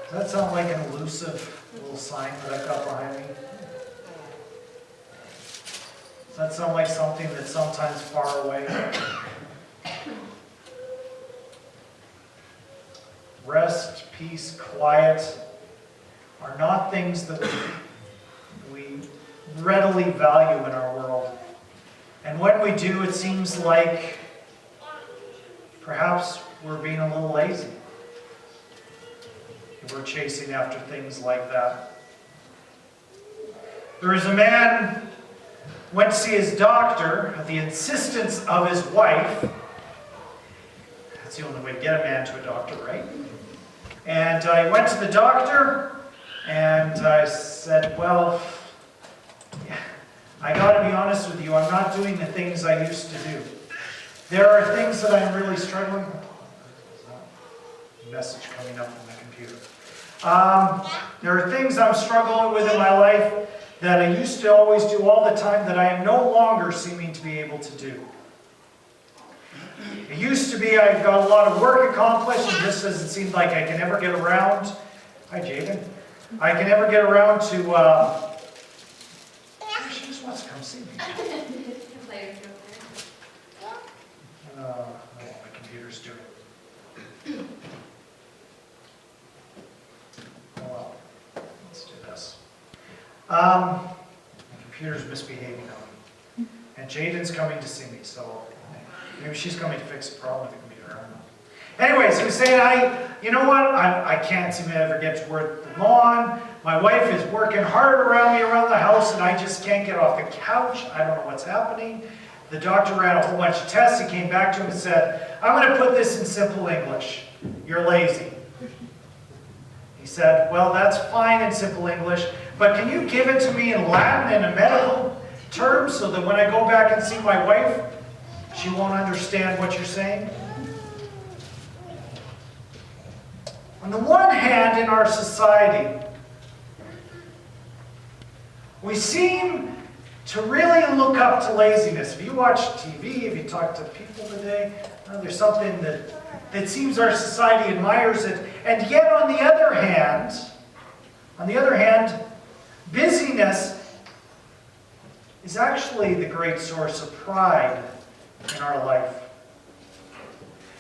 Does that sound like an elusive little sign that I've got behind me? Does that sound like something that's sometimes far away? Rest, peace, quiet are not things that we readily value in our world. And when we do, it seems like perhaps we're being a little lazy. We're chasing after things like that. There is a man went to see his doctor at the insistence of his wife. That's the only way to get a man to a doctor, right? And I went to the doctor and I said, well, yeah, I got to be honest with you, I'm not doing the things I used to do. There are things that I'm really struggling with. Message coming up on the computer. There are things I'm struggling with in my life that I used to always do all the time that I am no longer seeming to be able to do. It used to be I've got a lot of work accomplished, and just as it seemed like I can never get around. Hi, Jaden. I can never get around to. She just wants to come see me. My computer's doing it. Well, let's do this. My computer's misbehaving on me. And Jaden's coming to see me, so maybe she's coming to fix the problem with the computer. I don't know. Anyways, he was saying, you know what? I can't seem to ever get to work the lawn. My wife is working hard around me around the house, and I just can't get off the couch. I don't know what's happening. The doctor ran a whole bunch of tests. He came back to him and said, I'm going to put this in simple English. You're lazy. He said, well, that's fine in simple English, but can you give it to me in Latin in a medical term so that when I go back and see my wife, she won't understand what you're saying? On the one hand, in our society, we seem to really look up to laziness. If you watch TV, if you talk to people today, there's something that seems our society admires it. And yet, on the other hand, busyness is actually the great source of pride in our life.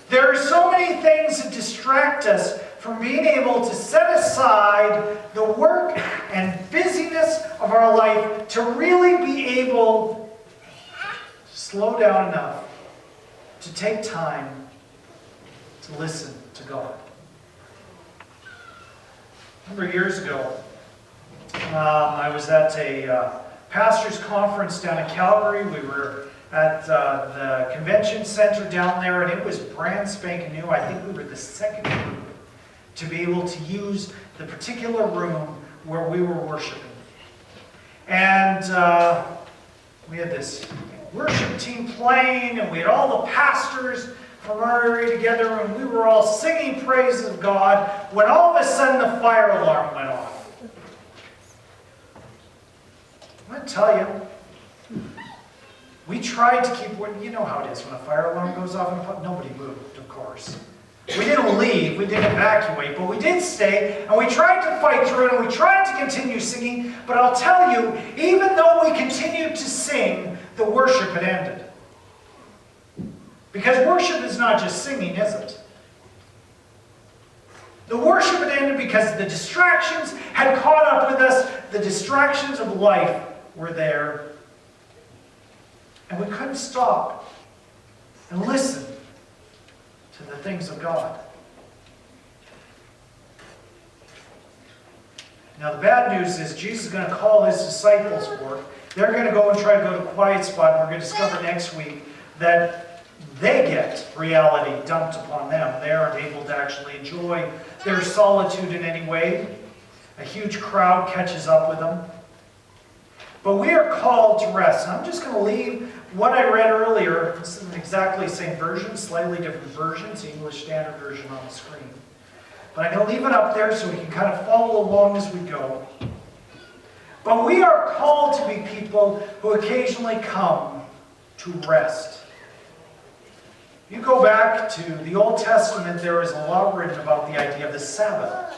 There are so many things that distract us from being able to set aside the work and busyness of our life to really be able to slow down enough to take time to listen to God. A number of years ago, I was at a pastor's conference down in Calgary. We were at the convention center down there, and it was brand spanking new. I think we were the second group to be able to use the particular room where we were worshiping. And we had this worship team playing, and we had all the pastors from our area together, and we were all singing praises of God, when all of a sudden the fire alarm went off. I'm going to tell you, we tried to keep, you know how it is when a fire alarm goes off, and nobody moved, of course. We didn't leave, we didn't evacuate, but we did stay, and we tried to fight through it, and we tried to continue singing, but I'll tell you, even though we continued to sing, the worship had ended. Because worship is not just singing, is it? The worship had ended because the distractions had caught up with us, the distractions of life were there, and we couldn't stop and listen to the things of God. Now the bad news is Jesus is going to call his disciples forth. They're going to go and try to go to a quiet spot, and we're going to discover next week that they get reality dumped upon them. They aren't able to actually enjoy their solitude in any way. A huge crowd catches up with them. But we are called to rest. And I'm just going to leave what I read earlier. This isn't exactly the same version, slightly different versions, the English Standard Version on the screen. But I'm going to leave it up there so we can kind of follow along as we go. But we are called to be people who occasionally come to rest. You go back to the Old Testament, there is a lot written about the idea of the Sabbath.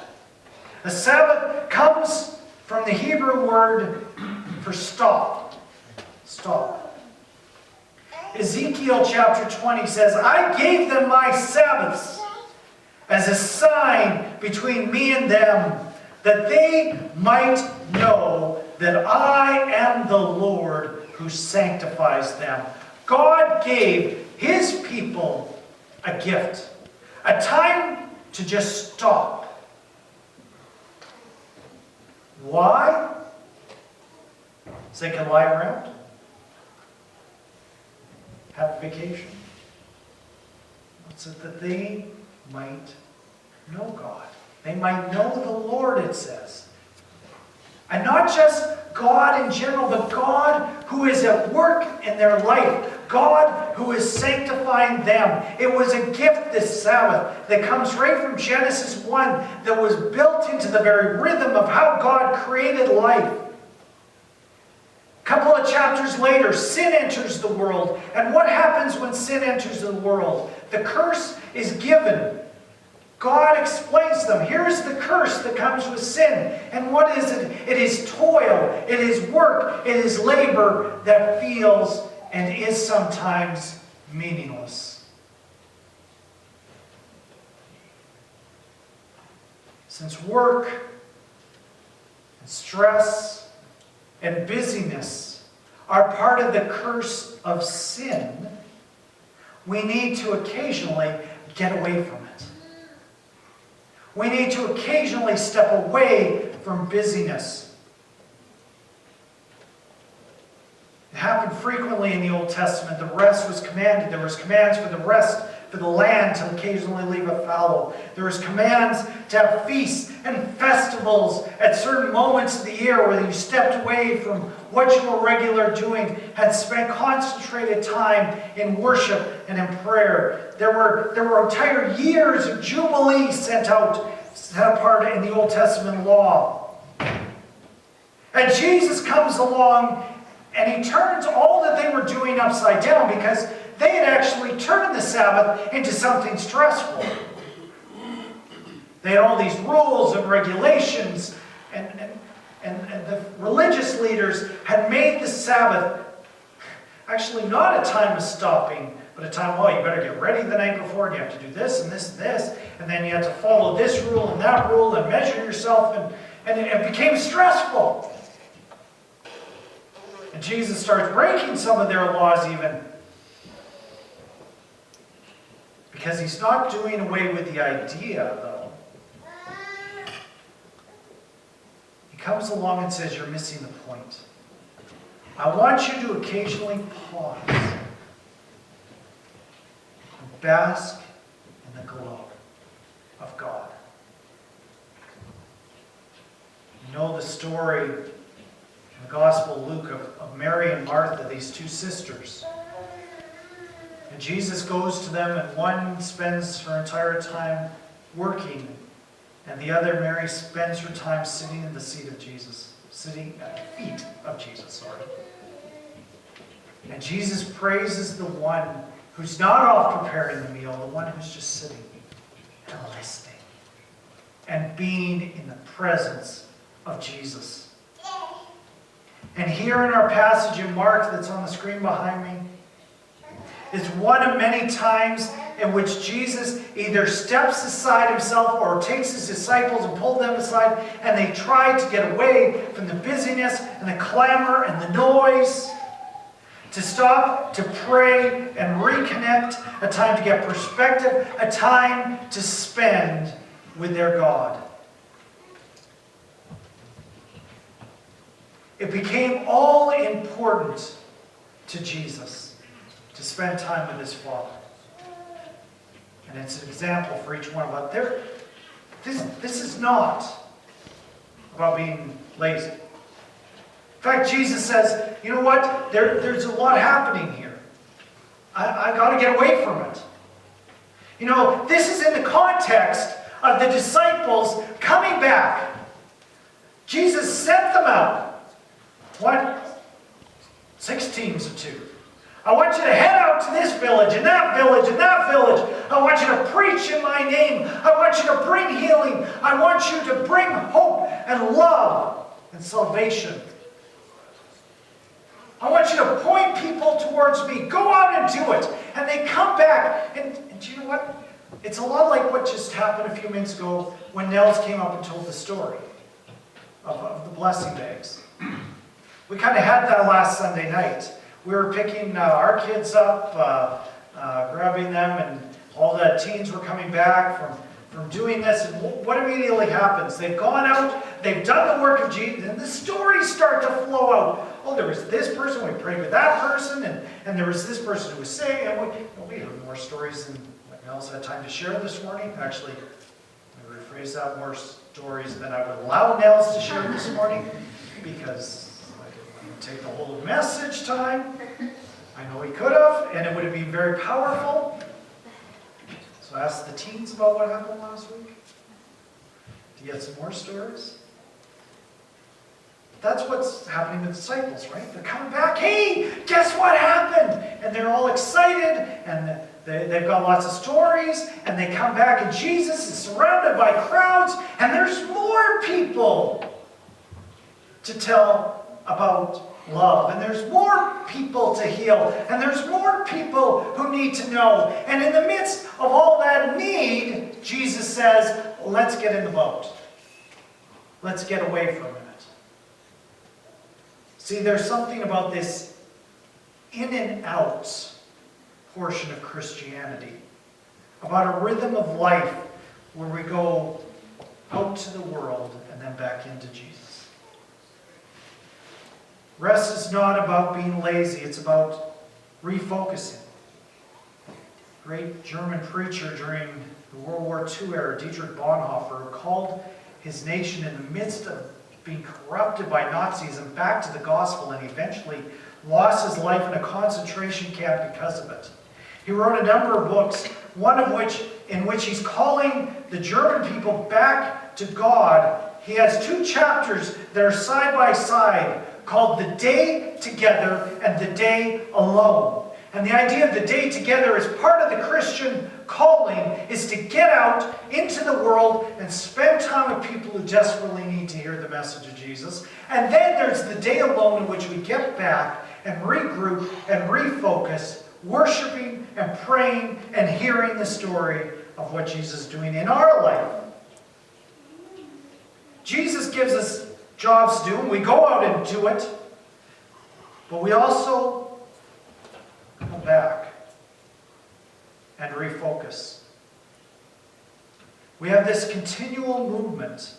The Sabbath comes from the Hebrew word for stop. Stop. Ezekiel chapter 20 says, I gave them my Sabbaths as a sign between me and them, that they might know that I am the Lord who sanctifies them. God gave His people a gift, a time to just stop. Why? So they can lie around, have a vacation. So that they might know God. They might know the Lord, it says. And not just God in general, but God who is at work in their life. God who is sanctifying them. It was a gift, this Sabbath, that comes right from Genesis 1, that was built into the very rhythm of how God created life. A couple of chapters later, sin enters the world. And what happens when sin enters the world? The curse is given. God explains them. Here's the curse that comes with sin. And what is it? It is toil. It is work. It is labor that feels and is sometimes meaningless. Since work and stress and busyness are part of the curse of sin, we need to occasionally get away from it. We need to occasionally step away from busyness. It happened frequently in the Old Testament. The rest was commanded. There was commands for the rest, for the land to occasionally leave it fallow. There was commands to have feasts and festivals at certain moments of the year where you stepped away from what you were regularly doing and spent concentrated time in worship and in prayer. There were entire years of Jubilee set apart in the Old Testament law. And Jesus comes along and He turns all that they were doing upside down, because they had actually turned the Sabbath into something stressful. They had all these rules and regulations, and the religious leaders had made the Sabbath actually not a time of stopping, but a time, you better get ready the night before, and you have to do this and this and this, and then you have to follow this rule and that rule and measure yourself, and it became stressful. And Jesus starts breaking some of their laws even, because He's not doing away with the idea, though. He comes along and says, you're missing the point. I want you to occasionally pause and bask in the glow of God. You know the story in the Gospel of Luke of Mary and Martha, these two sisters. And Jesus goes to them, and one spends her entire time working, and the other, Mary, spends her time sitting at the seat of Jesus, sitting at the feet of Jesus, And Jesus praises the one who's not off preparing the meal, the one who's just sitting and listening and being in the presence of Jesus. And here in our passage in Mark that's on the screen behind me, is one of many times in which Jesus either steps aside Himself or takes His disciples and pulls them aside, and they try to get away from the busyness and the clamor and the noise, to stop, to pray and reconnect, a time to get perspective, a time to spend with their God. It became all important to Jesus to spend time with His Father. And it's an example for each one of us. This is not about being lazy. In fact, Jesus says, you know what? There's a lot happening here. I got to get away from it. You know, this is in the context of the disciples coming back. Jesus sent them out. What? 6 teams of 2. I want you to head out to this village and that village and that village. I want you to preach in my name. I want you to bring healing. I want you to bring hope and love and salvation. I want you to point people towards me. Go out and do it. And they come back. And do you know what? It's a lot like what just happened a few minutes ago when Nels came up and told the story of the blessing bags. We kind of had that last Sunday night. We were picking our kids up, grabbing them, and all the teens were coming back from doing this. And what immediately happens? They've gone out, they've done the work of Jesus, and the stories start to flow out. Oh, there was this person, we prayed with that person, and there was this person who was saying, and we heard more stories than Nels had time to share this morning. Actually, I rephrase that, more stories than I would allow Nels to share this morning, because take the whole message time. I know he could have, and it would have been very powerful. So I asked the teens about what happened last week. Do you get some more stories? That's what's happening with disciples, right? They're coming back. Hey, guess what happened? And they're all excited, and they've got lots of stories, and they come back, and Jesus is surrounded by crowds, and there's more people to tell about love, and there's more people to heal, and there's more people who need to know. And in the midst of all that need, Jesus says, let's get in the boat. Let's get away for a minute. See, there's something about this in and out portion of Christianity, about a rhythm of life where we go out to the world and then back into Jesus. Rest is not about being lazy, it's about refocusing. Great German preacher during the World War II era, Dietrich Bonhoeffer, called his nation in the midst of being corrupted by Nazism back to the gospel, and eventually lost his life in a concentration camp because of it. He wrote a number of books, one of which in which he's calling the German people back to God. He has 2 chapters that are side by side, called The Day Together and The Day Alone. And the idea of the day together as part of the Christian calling is to get out into the world and spend time with people who desperately need to hear the message of Jesus. And then there's the day alone in which we get back and regroup and refocus, worshiping and praying and hearing the story of what Jesus is doing in our life. Jesus gives us jobs to do, and we go out and do it, but we also come back and refocus. We have this continual movement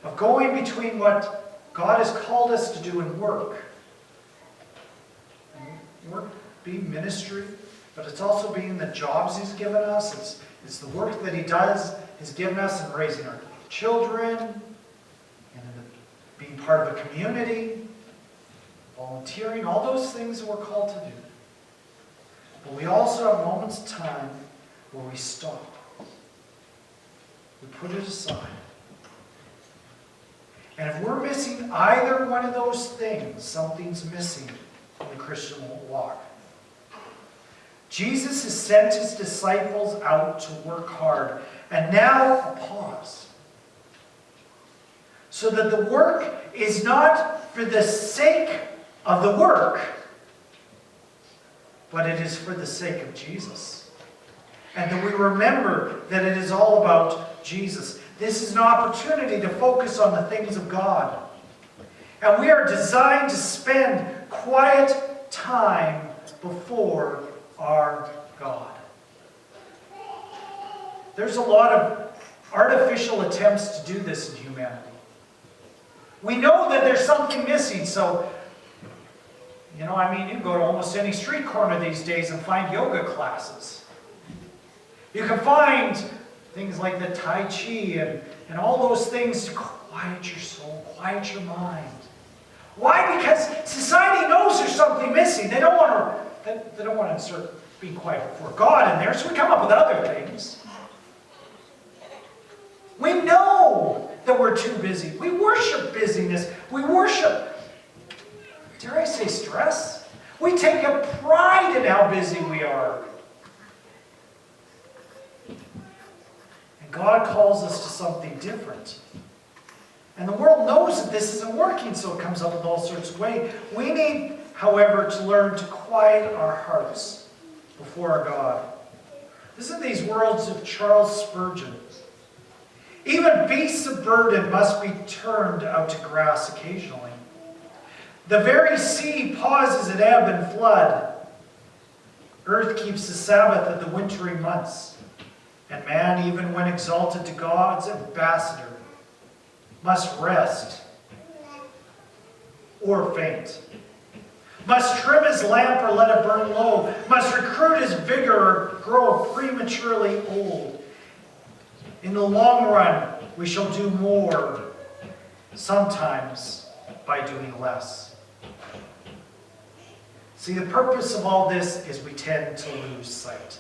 of going between what God has called us to do and work. And work being ministry, but it's also being the jobs He's given us. It's the work that He's given us in raising our children, and being part of a community, volunteering, all those things that we're called to do. But we also have moments of time where we stop. We put it aside. And if we're missing either one of those things, something's missing in the Christian walk. Jesus has sent His disciples out to work hard. And now, a pause. So that the work is not for the sake of the work, but it is for the sake of Jesus. And that we remember that it is all about Jesus. This is an opportunity to focus on the things of God. And we are designed to spend quiet time before our God. There's a lot of artificial attempts to do this in humanity. We know that there's something missing, so, you can go to almost any street corner these days and find yoga classes. You can find things like the Tai Chi and all those things to quiet your soul, quiet your mind. Why? Because society knows there's something missing. They don't want to insert being quiet before God in there, so we come up with other things. We know that we're too busy. We worship busyness. We worship, dare I say, stress. We take a pride in how busy we are. And God calls us to something different. And the world knows that this isn't working, so it comes up with all sorts of ways. We need, however, to learn to quiet our hearts before our God. Listen to these words of Charles Spurgeon. Even beasts of burden must be turned out to grass occasionally. The very sea pauses at ebb and flood. Earth keeps the Sabbath of the wintry months. And man, even when exalted to God's ambassador, must rest or faint. Must trim his lamp or let it burn low. Must recruit his vigor or grow prematurely old. In the long run, we shall do more, sometimes by doing less. See, the purpose of all this is we tend to lose sight.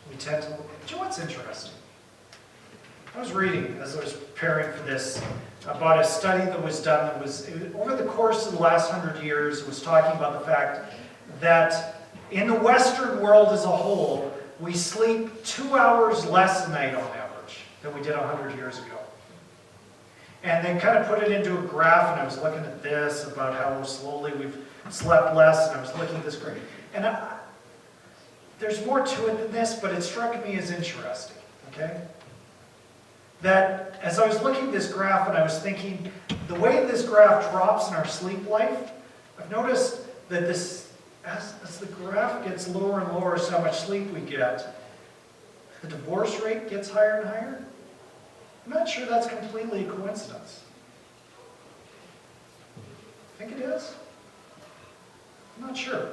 Do you know what's interesting? I was reading, as I was preparing for this, about a study that was done that was, over the course of the last 100 years, it was talking about the fact that in the Western world as a whole, we sleep 2 hours less a night on average than we did 100 years ago. And they kind of put it into a graph, and I was looking at this, about how slowly we've slept less, and I was looking at this graph. And there's more to it than this, but it struck me as interesting, okay? That as I was looking at this graph and I was thinking, the way this graph drops in our sleep life, I've noticed that this, as the graph gets lower and lower as how much sleep we get, the divorce rate gets higher and higher. I'm not sure that's completely a coincidence. Think it is? I'm not sure.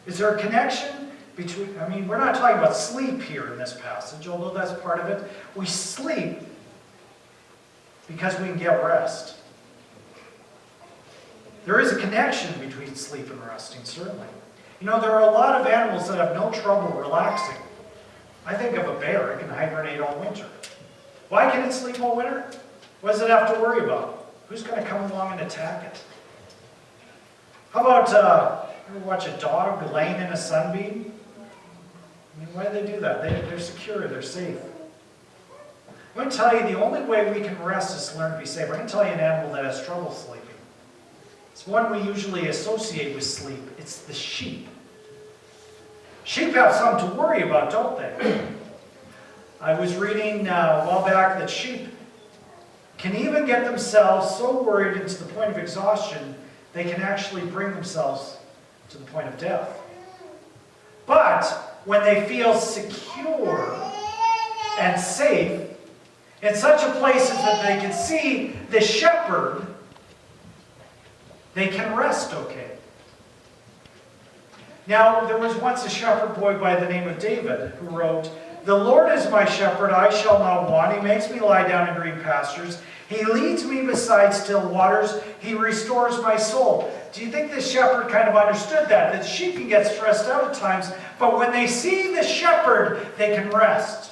Is there a connection between, I mean, we're not talking about sleep here in this passage, although that's part of it. We sleep because we can get rest. There is a connection between sleep and resting, certainly. You know, there are a lot of animals that have no trouble relaxing. I think of a bear. It can hibernate all winter. Why can it sleep all winter? What does it have to worry about? Who's going to come along and attack it? How about, ever watch a dog laying in a sunbeam? I mean, why do they do that? They're secure, they're safe. I'm going to tell you, the only way we can rest is to learn to be safe. I'm going to tell you an animal that has trouble sleeping. It's one we usually associate with sleep. It's the sheep. Sheep have something to worry about, don't they? I was reading a while back that sheep can even get themselves so worried into the point of exhaustion, they can actually bring themselves to the point of death. But when they feel secure and safe, in such a place that they can see the shepherd, they can rest okay. Now, there was once a shepherd boy by the name of David who wrote, "The Lord is my shepherd, I shall not want. He makes me lie down in green pastures. He leads me beside still waters. He restores my soul." Do you think this shepherd kind of understood that? That sheep can get stressed out at times, but when they see the shepherd, they can rest.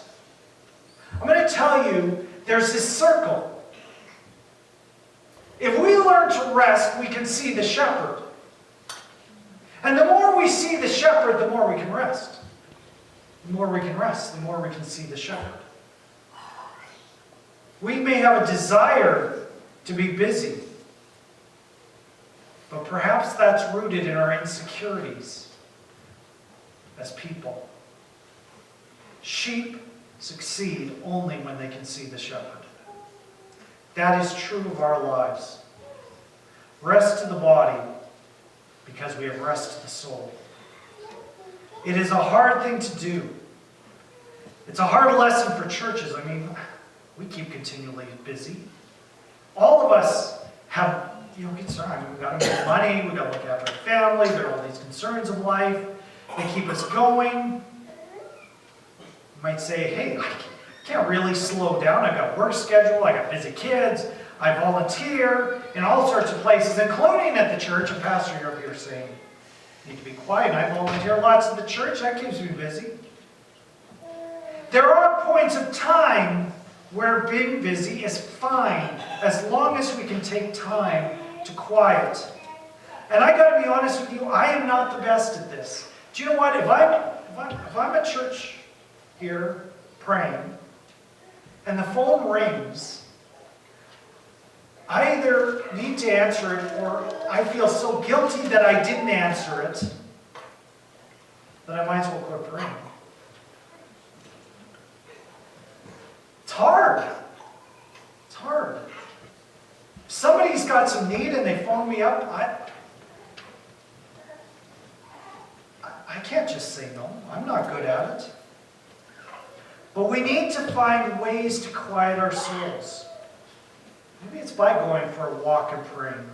I'm going to tell you, there's this circle. If we learn to rest, we can see the shepherd. And the more we see the shepherd, the more we can rest. The more we can rest, the more we can see the shepherd. We may have a desire to be busy, but perhaps that's rooted in our insecurities as people. Sheep succeed only when they can see the shepherd. That is true of our lives. Rest to the body because we have rest to the soul. It is a hard thing to do. It's a hard lesson for churches. I mean, we keep continually busy. All of us have, concern. I mean, we've got to make money, we've got to look after our family, there are all these concerns of life. They keep us going. You might say, hey, I can't really slow down. I've got a work schedule, I got busy kids, I volunteer in all sorts of places, including at the church. A pastor, you're up here saying, you need to be quiet. I volunteer lots at the church. That keeps me busy. There are points of time where being busy is fine, as long as we can take time to quiet And I got to be honest with you, I am not the best at this. Do you know what? If I'm at church here praying, and the phone rings, I either need to answer it, or I feel so guilty that I didn't answer it that I might as well quit praying. It's hard. It's hard. If somebody's got some need and they phone me up, I can't just say no. I'm not good at it. But we need to find ways to quiet our souls. Maybe it's by going for a walk and praying,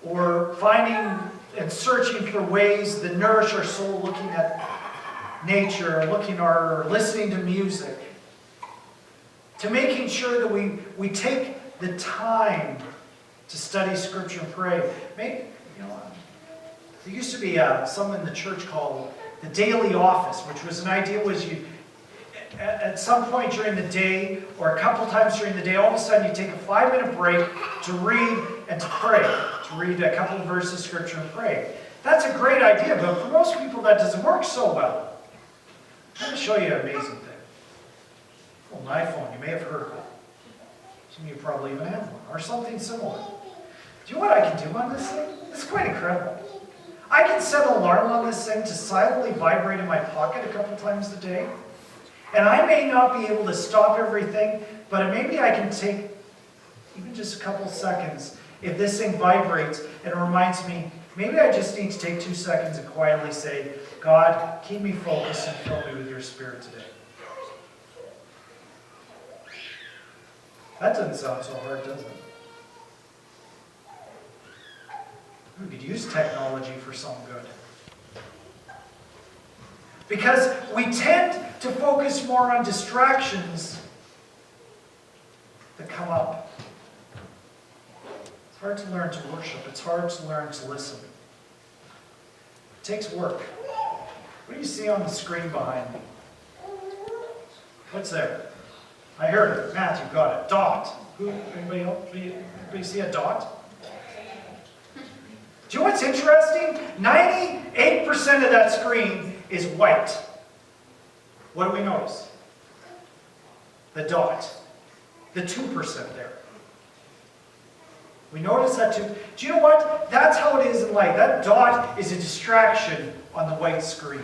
or finding and searching for ways that nourish our soul, looking at nature, or listening to music, to making sure that we take the time to study Scripture and pray. There used to be something in the church called the daily office, which was an idea was you, at some point during the day, or a couple times during the day, all of a sudden you take a 5-minute break to read and to pray, to read a couple of verses of Scripture and pray. That's a great idea, but for most people that doesn't work so well. I'm going to show you an amazing thing. Well, an iPhone, you may have heard of it. Some of you probably even have one, or something similar. Do you know what I can do on this thing? It's quite incredible. I can set an alarm on this thing to silently vibrate in my pocket a couple times a day. And I may not be able to stop everything, but maybe I can take even just a couple seconds. If this thing vibrates and it reminds me, maybe I just need to take 2 seconds and quietly say, God, keep me focused and fill me with your Spirit today. That doesn't sound so hard, does it? We could use technology for some good. Because we tend to focus more on distractions that come up. It's hard to learn to worship. It's hard to learn to listen. It takes work. What do you see on the screen behind me? What's there? I heard it. Matthew got it. Dot. Anybody else? Anybody see a dot? Do you know what's interesting? 98% of that screen is white. What do we notice? The dot. The 2% there. We notice that too. Do you know what? That's how it is in life. That dot is a distraction on the white screen.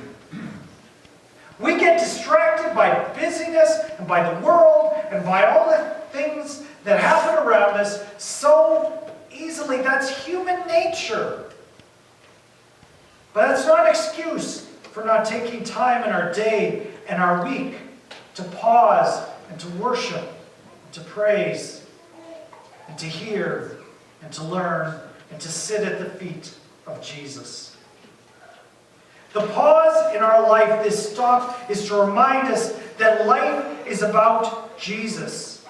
We get distracted by busyness and by the world and by all the things that happen around us so easily. That's human nature. But that's not an excuse for not taking time in our day and our week to pause and to worship, and to praise, and to hear, and to learn, and to sit at the feet of Jesus. The pause in our life, this stop, is to remind us that life is about Jesus.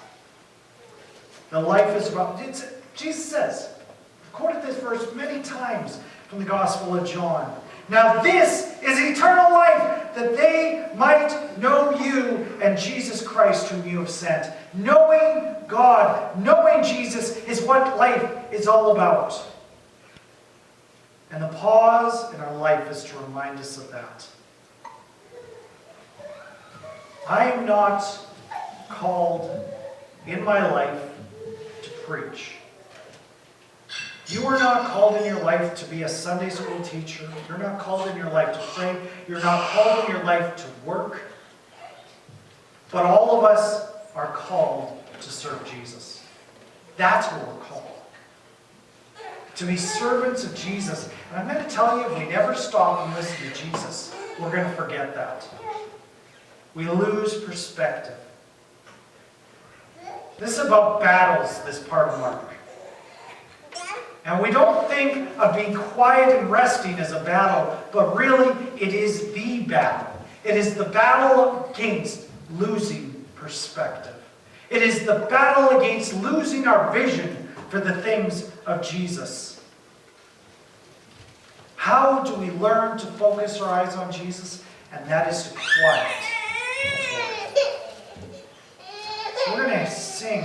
The life is about, Jesus says, I've quoted this verse many times from the Gospel of John. Now this is eternal life, that they might know you and Jesus Christ whom you have sent. Knowing God, knowing Jesus is what life is all about. And the pause in our life is to remind us of that. I am not called in my life to preach. You are not called in your life to be a Sunday school teacher. You're not called in your life to pray. You're not called in your life to work. But all of us are called to serve Jesus. That's what we're called. To be servants of Jesus. And I'm going to tell you, if we never stop and listen to Jesus, we're going to forget that. We lose perspective. This is about battles, this part of Mark. And we don't think of being quiet and resting as a battle, but really it is the battle. It is the battle against losing perspective. It is the battle against losing our vision for the things of Jesus. How do we learn to focus our eyes on Jesus? And that is to quiet. So we're going to sing.